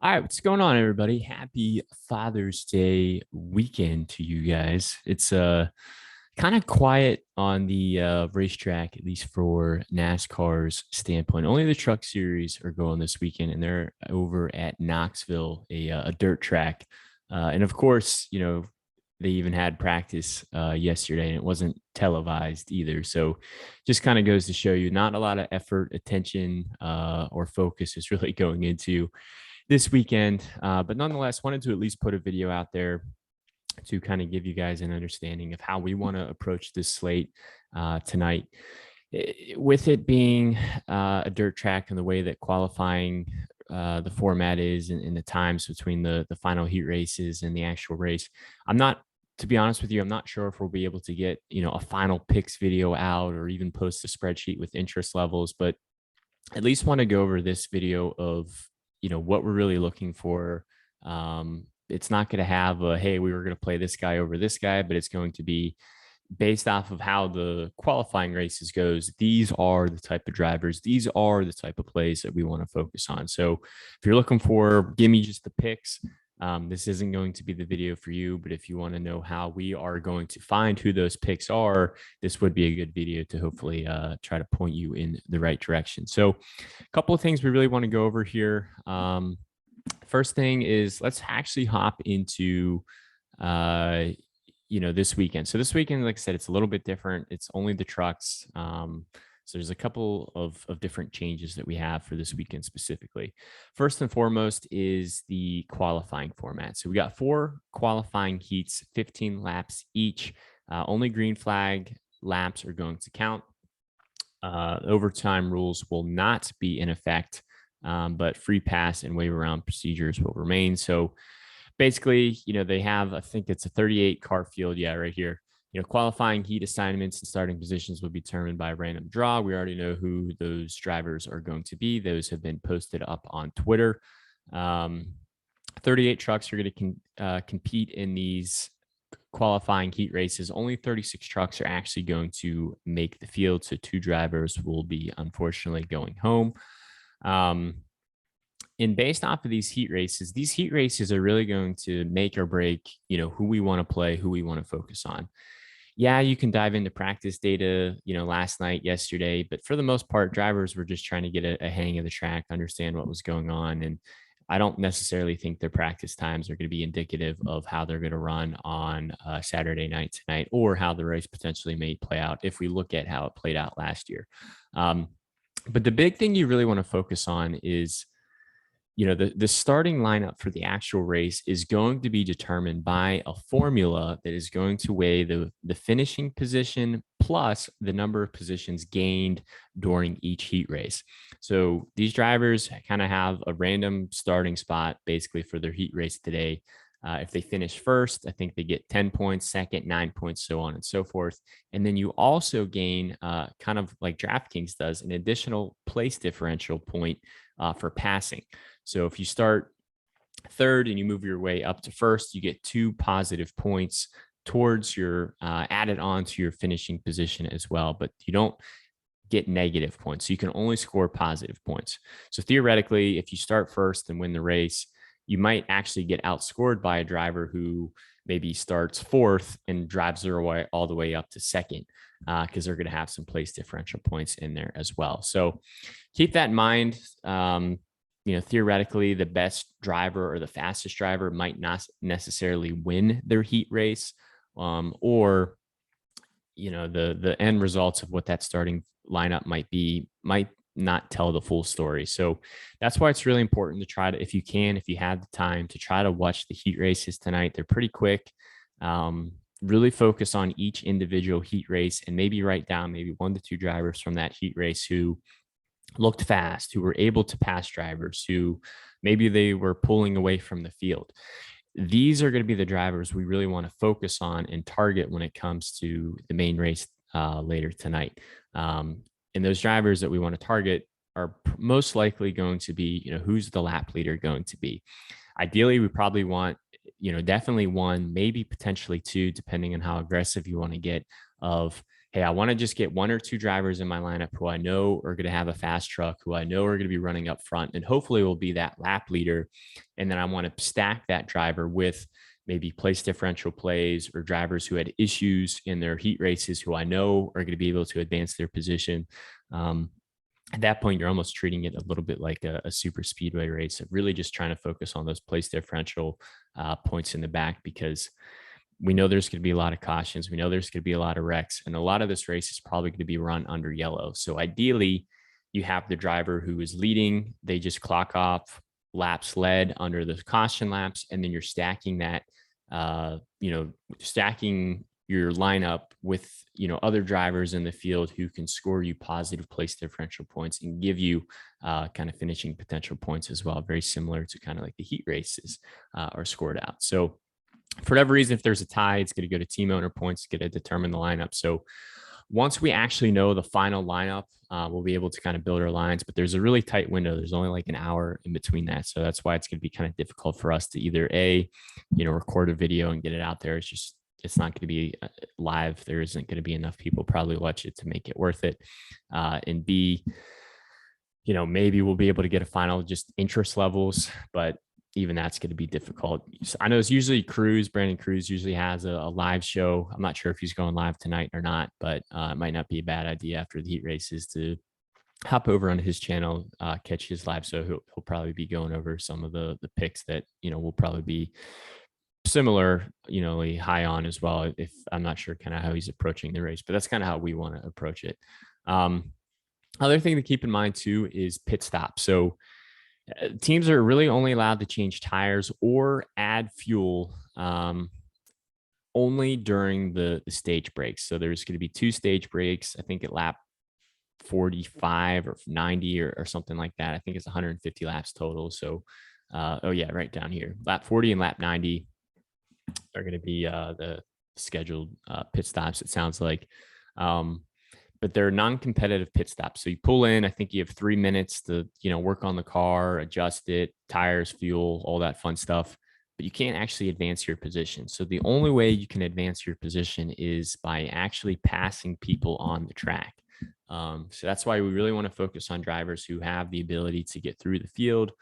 All right, what's going on, everybody? Happy Father's Day weekend to you guys. It's kind of quiet on the racetrack, at least for NASCAR's standpoint. Only the Truck Series are going this weekend, and they're over at Knoxville, a dirt track. And of course, they even had practice yesterday, and it wasn't televised either. So, just kind of goes to show you, not a lot of effort, attention, or focus is really going into this weekend. But nonetheless, wanted to at least put a video out there to kind of give you guys an understanding of how we want to approach this slate tonight. With it being a dirt track and the way that qualifying the format is and the times between the final heat races and the actual race, to be honest with you, I'm not sure if we'll be able to get, a final picks video out or even post a spreadsheet with interest levels, but at least want to go over this video of what we're really looking for. It's not going to have a, hey, we were going to play this guy over this guy, but it's going to be based off of how the qualifying races goes. These are the type of drivers, these are the type of plays that we want to focus on. So if you're looking for, give me just the picks, this isn't going to be the video for you, but if you want to know how we are going to find who those picks are, this would be a good video to hopefully try to point you in the right direction. So a couple of things we really want to go over here. First thing is, let's actually hop into this weekend. So this weekend, like I said, it's a little bit different. It's only the trucks. So there's a couple of different changes that we have for this weekend specifically. First and foremost is the qualifying format. So we got 4 qualifying heats, 15 laps each. Only green flag laps are going to count. Overtime rules will not be in effect, but free pass and wave around procedures will remain. So basically, they have, I think it's a 38 car field. Yeah, right here. Qualifying heat assignments and starting positions will be determined by a random draw. We already know who those drivers are going to be. Those have been posted up on Twitter. 38 trucks are going to compete in these qualifying heat races. Only 36 trucks are actually going to make the field. So 2 drivers will be unfortunately going home. And based off of these heat races are really going to make or break, who we want to play, who we want to focus on. Yeah, you can dive into practice data, last night, yesterday, but for the most part, drivers were just trying to get a hang of the track, understand what was going on. And I don't necessarily think their practice times are going to be indicative of how they're going to run on Saturday night tonight, or how the race potentially may play out if we look at how it played out last year. But the big thing you really want to focus on is, the starting lineup for the actual race is going to be determined by a formula that is going to weigh the finishing position plus the number of positions gained during each heat race. So these drivers kind of have a random starting spot basically for their heat race today. If they finish first, I think they get 10 points, second, 9 points, so on and so forth. And then you also gain, kind of like DraftKings does, an additional place differential point for passing. So if you start third and you move your way up to first, you get 2 positive points towards your added on to your finishing position as well, but you don't get negative points. So you can only score positive points. So theoretically, if you start first and win the race, you might actually get outscored by a driver who maybe starts fourth and drives their way all the way up to second, because they're going to have some place differential points in there as well. So keep that in mind. Theoretically, the best driver or the fastest driver might not necessarily win their heat race, or the end results of what that starting lineup might not tell the full story. So that's why it's really important to try to, if you have the time, to try to watch the heat races tonight. They're pretty quick. Really focus on each individual heat race and maybe write down maybe 1 to 2 drivers from that heat race who looked fast, who were able to pass drivers, who maybe they were pulling away from the field. These are going to be the drivers we really want to focus on and target when it comes to the main race later tonight. And those drivers that we want to target are most likely going to be, who's the lap leader going to be? Ideally, we probably want, definitely 1, maybe potentially 2, depending on how aggressive you want to get, of, hey, I want to just get 1 or 2 drivers in my lineup who I know are going to have a fast truck, who I know are going to be running up front, and hopefully will be that lap leader. And then I want to stack that driver with maybe place differential plays or drivers who had issues in their heat races who I know are going to be able to advance their position. At that point, you're almost treating it a little bit like a super speedway race, really just trying to focus on those place differential points in the back, because we know there's going to be a lot of cautions. We know there's going to be a lot of wrecks, and a lot of this race is probably going to be run under yellow. So ideally, you have the driver who is leading. They just clock off laps led under the caution laps, and then you're stacking that, stacking your lineup with, other drivers in the field who can score you positive place differential points and give you kind of finishing potential points as well. Very similar to kind of like the heat races are scored out. So for whatever reason, if there's a tie, it's going to go to team owner points to get to determine the lineup. So once we actually know the final lineup, we'll be able to kind of build our lines, but there's a really tight window. There's only like an hour in between that. So that's why it's going to be kind of difficult for us to either record a video and get it out there. It's not going to be live. There isn't going to be enough people probably watch it to make it worth it. And B, maybe we'll be able to get a final just interest levels, but even that's going to be difficult. I know it's usually Brandon Cruz usually has a live show. I'm not sure if he's going live tonight or not, but it might not be a bad idea after the heat races to hop over on his channel, catch his live. So he'll probably be going over some of the picks that, will probably be similar, high on as well. If I'm not sure kind of how he's approaching the race, but that's kind of how we want to approach it. Other thing to keep in mind too is pit stop. So teams are really only allowed to change tires or add fuel only during the stage breaks. So there's going to be 2 stage breaks, I think at lap 45 or 90 or something like that. I think it's 150 laps total. So, right down here, lap 40 and lap 90 are going to be the scheduled pit stops, it sounds like. But they're non-competitive pit stops. So you pull in, I think you have 3 minutes to, work on the car, adjust it, tires, fuel, all that fun stuff, but you can't actually advance your position. So the only way you can advance your position is by actually passing people on the track. So that's why we really want to focus on drivers who have the ability to get through the field,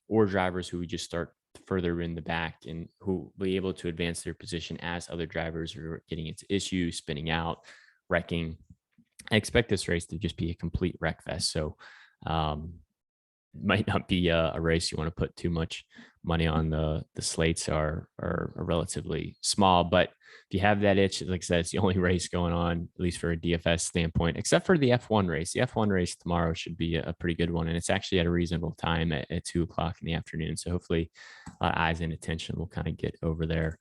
or drivers who we just start further in the back and who will be able to advance their position as other drivers are getting into issues, spinning out, wrecking. I expect this race to just be a complete wreck fest. So might not be a race you want to put too much money on. The slates are relatively small, but if you have that itch, like I said, it's the only race going on, at least for a DFS standpoint, except for the F1 race. The F1 race tomorrow should be a pretty good one, and it's actually at a reasonable time at 2:00 in the afternoon. So hopefully a lot of eyes and attention will kind of get over there.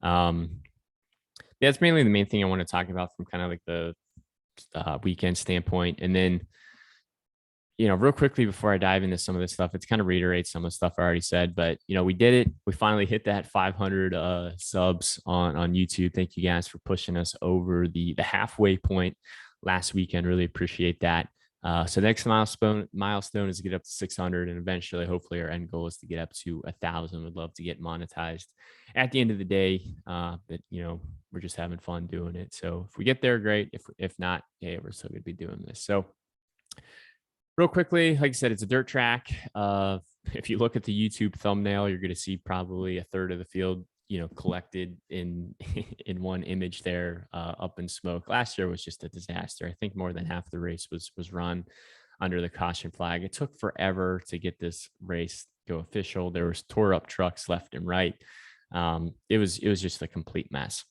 That's mainly the main thing I want to talk about from kind of like the weekend standpoint. And then, real quickly before I dive into some of this stuff, it's kind of reiterates some of the stuff I already said, but we did it. We finally hit that 500 subs on YouTube. Thank you guys for pushing us over the halfway point last weekend. Really appreciate that. So next milestone is to get up to 600, and eventually, hopefully, our end goal is to get up to 1,000. Would love to get monetized at the end of the day, but we're just having fun doing it. So if we get there, great. If not, hey, we're still gonna be doing this. So real quickly, like I said, it's a dirt track. If you look at the YouTube thumbnail, you're gonna see probably a third of the field, collected in in one image there, up in smoke. Last year was just a disaster. I think more than half the race was run under the caution flag. It took forever to get this race go official. There was tore up trucks left and right. It was just a complete mess.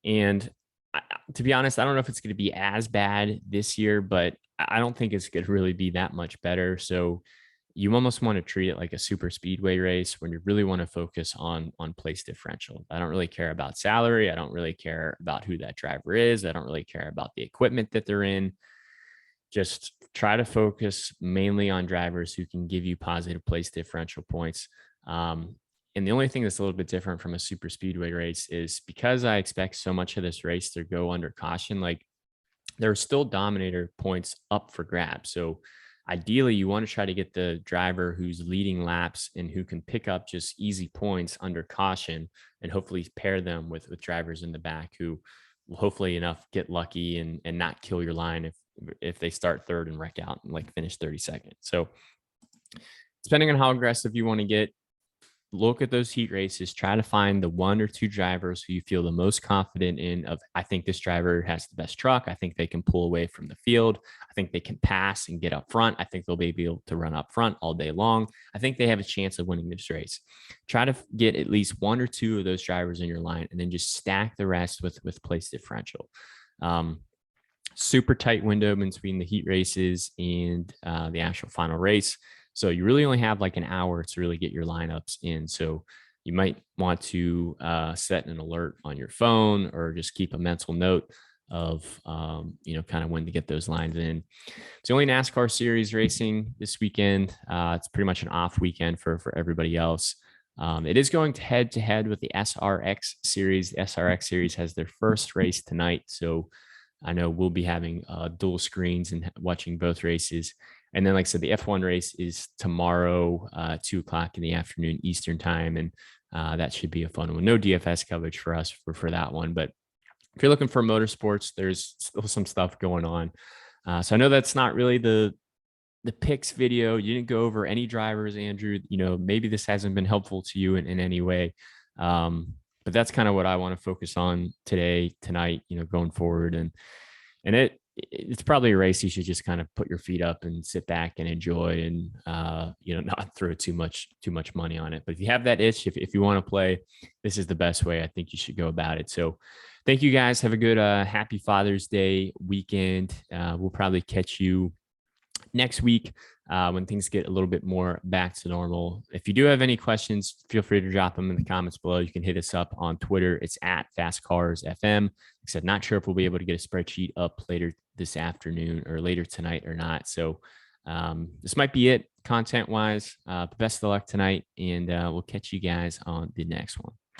And to be honest, I don't know if it's going to be as bad this year, but I don't think it's going to really be that much better. So you almost want to treat it like a super speedway race when you really want to focus on place differential. I don't really care about salary. I don't really care about who that driver is. I don't really care about the equipment that they're in. Just try to focus mainly on drivers who can give you positive place differential points. And the only thing that's a little bit different from a super speedway race is because I expect so much of this race to go under caution, like there are still dominator points up for grabs. So ideally, you want to try to get the driver who's leading laps and who can pick up just easy points under caution, and hopefully pair them with drivers in the back who hopefully enough get lucky and not kill your line if they start third and wreck out and like finish 32nd. So depending on how aggressive you want to get, look at those heat races, try to find the one or two drivers who you feel the most confident in of, I think this driver has the best truck. I think they can pull away from the field. I think they can pass and get up front. I think they'll be able to run up front all day long. I think they have a chance of winning this race. Try to get at least one or two of those drivers in your line and then just stack the rest with place differential. Super tight window between the heat races and the actual final race. So you really only have like an hour to really get your lineups in. So you might want to set an alert on your phone or just keep a mental note of, kind of when to get those lines in. It's the only NASCAR series racing this weekend. It's pretty much an off weekend for everybody else. It is going head to head with the SRX series. The SRX series has their first race tonight. So I know we'll be having dual screens and watching both races. And then, like I said, the F1 race is tomorrow, 2:00 in the afternoon Eastern time. And that should be a fun one. No DFS coverage for us for that one. But if you're looking for motorsports, there's still some stuff going on. So I know that's not really the picks video. You didn't go over any drivers, Andrew. Maybe this hasn't been helpful to you in any way. But that's kind of what I want to focus on tonight, going forward. And it's probably a race you should just kind of put your feet up and sit back and enjoy and, not throw too much money on it. But if you have that itch, if you want to play, this is the best way I think you should go about it. So thank you guys. Have a good, happy Father's Day weekend. We'll probably catch you next week when things get a little bit more back to normal. If you do have any questions, feel free to drop them in the comments below. You can hit us up on Twitter. It's at FastCarsFM. Like I said, not sure if we'll be able to get a spreadsheet up later this afternoon or later tonight or not. So this might be it content wise. Best of luck tonight, and we'll catch you guys on the next one.